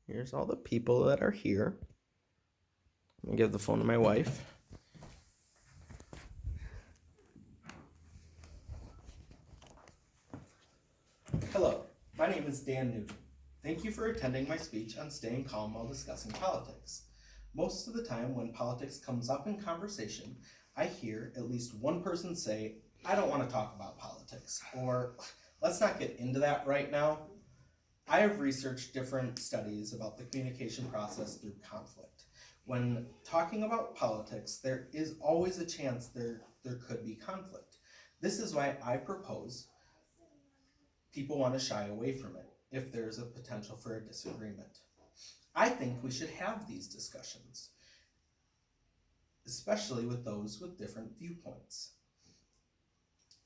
Here's all the people that are here. Let me give the phone to my wife. Hello, my name is Dan Newton. Thank you for attending my speech on staying calm while discussing politics. Most of the time when politics comes up in conversation, I hear at least one person say, "I don't want to talk about politics," or "Let's not get into that right now." I have researched different studies about the communication process through conflict. When talking about politics, there is always a chance there could be conflict. This is why I propose people want to shy away from it if there's a potential for a disagreement. I think we should have these discussions, especially with those with different viewpoints.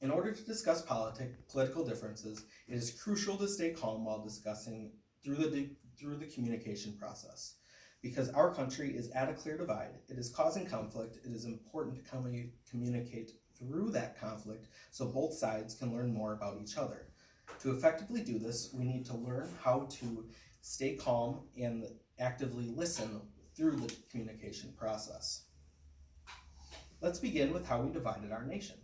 In order to discuss political differences, it is crucial to stay calm while discussing through the communication process. Because our country is at a clear divide, it is causing conflict, it is important to communicate through that conflict so both sides can learn more about each other. To effectively do this, we need to learn how to stay calm and actively listen through the communication process. Let's begin with how we divided our nation.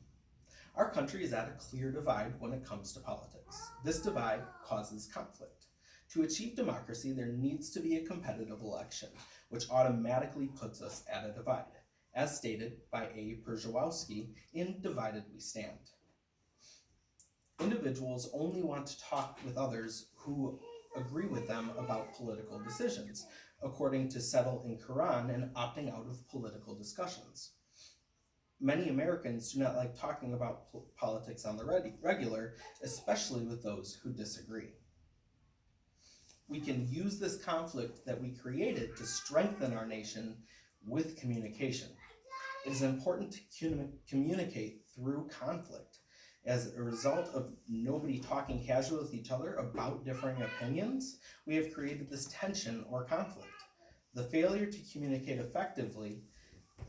Our country is at a clear divide when it comes to politics. This divide causes conflict. To achieve democracy, there needs to be a competitive election, which automatically puts us at a divide, as stated by A. Przewalski in Divided We Stand. Individuals only want to talk with others who agree with them about political decisions, according to Settle in Quran and opting out of political discussions. Many Americans do not like talking about politics on the regular, especially with those who disagree. We can use this conflict that we created to strengthen our nation with communication. It is important to communicate through conflict. As a result of nobody talking casually with each other about differing opinions, we have created this tension or conflict. The failure to communicate effectively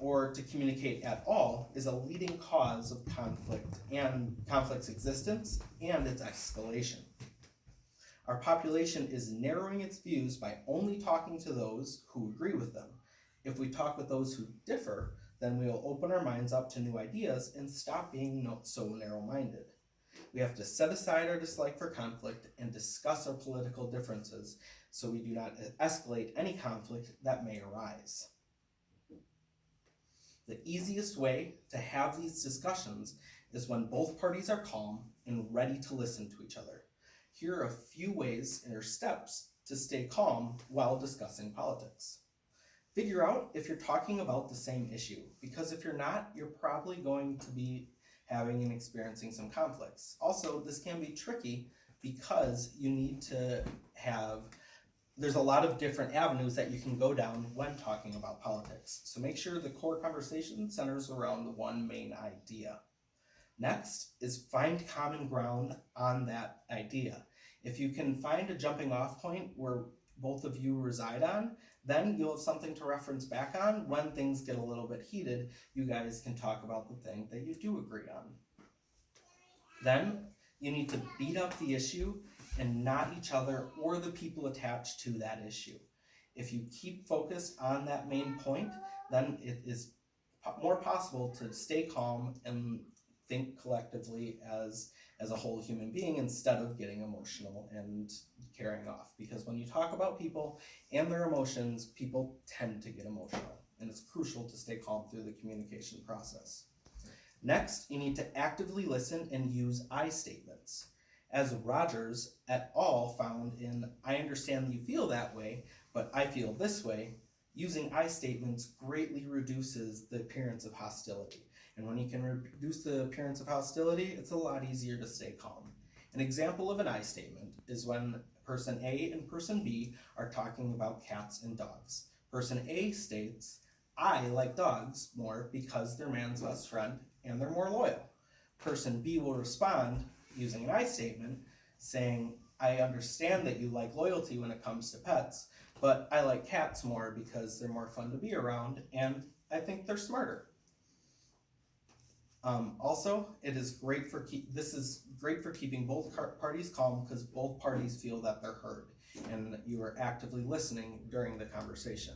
or to communicate at all is a leading cause of conflict and conflict's existence and its escalation. Our population is narrowing its views by only talking to those who agree with them. If we talk with those who differ, then we will open our minds up to new ideas and stop being so narrow-minded. We have to set aside our dislike for conflict and discuss our political differences so we do not escalate any conflict that may arise. The easiest way to have these discussions is when both parties are calm and ready to listen to each other. Here are a few ways or steps to stay calm while discussing politics. Figure out if you're talking about the same issue, because if you're not, you're probably going to be having and experiencing some conflicts. Also, this can be tricky because you need to there's a lot of different avenues that you can go down when talking about politics. So make sure the core conversation centers around one main idea. Next is find common ground on that idea. If you can find a jumping off point where both of you reside on, then you'll have something to reference back on when things get a little bit heated. You guys can talk about the thing that you do agree on. Then you need to beat up the issue and not each other or the people attached to that issue. If you keep focused on that main point, then it is more possible to stay calm and think collectively as a whole human being instead of getting emotional and carrying off. Because when you talk about people and their emotions, people tend to get emotional, and it's crucial to stay calm through the communication process. Next, you need to actively listen and use I statements. As Rogers et al. Found in I understand that you feel that way, but I feel this way, using I statements greatly reduces the appearance of hostility. And when you can reduce the appearance of hostility, it's a lot easier to stay calm. An example of an I statement is when person A and person B are talking about cats and dogs. Person A states, "I like dogs more because they're man's best friend and they're more loyal." Person B will respond using an I statement saying, "I understand that you like loyalty when it comes to pets, but I like cats more because they're more fun to be around and I think they're smarter." Also, this is great for keeping both parties calm because both parties feel that they're heard. and you are actively listening during the conversation.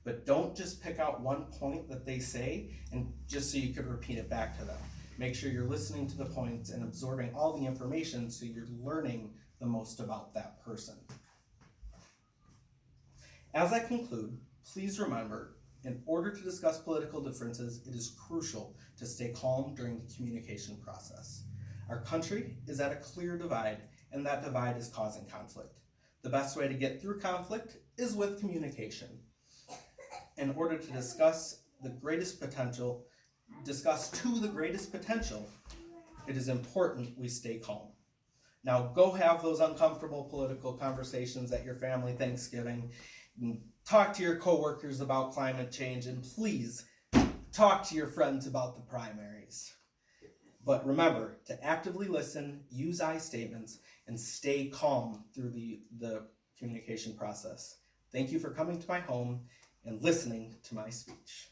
But don't just pick out one point that they say and just so you could repeat it back to them. Make sure you're listening to the points and absorbing all the information so you're learning the most about that person. As I conclude, please remember, in order to discuss political differences, it is crucial to stay calm during the communication process. Our country is at a clear divide, and that divide is causing conflict. The best way to get through conflict is with communication. In order to discuss to the greatest potential, it is important we stay calm. Now go have those uncomfortable political conversations at your family Thanksgiving. Talk to your coworkers about climate change, and please talk to your friends about the primaries. But remember to actively listen, use I statements, and stay calm through the communication process. Thank you for coming to my home and listening to my speech.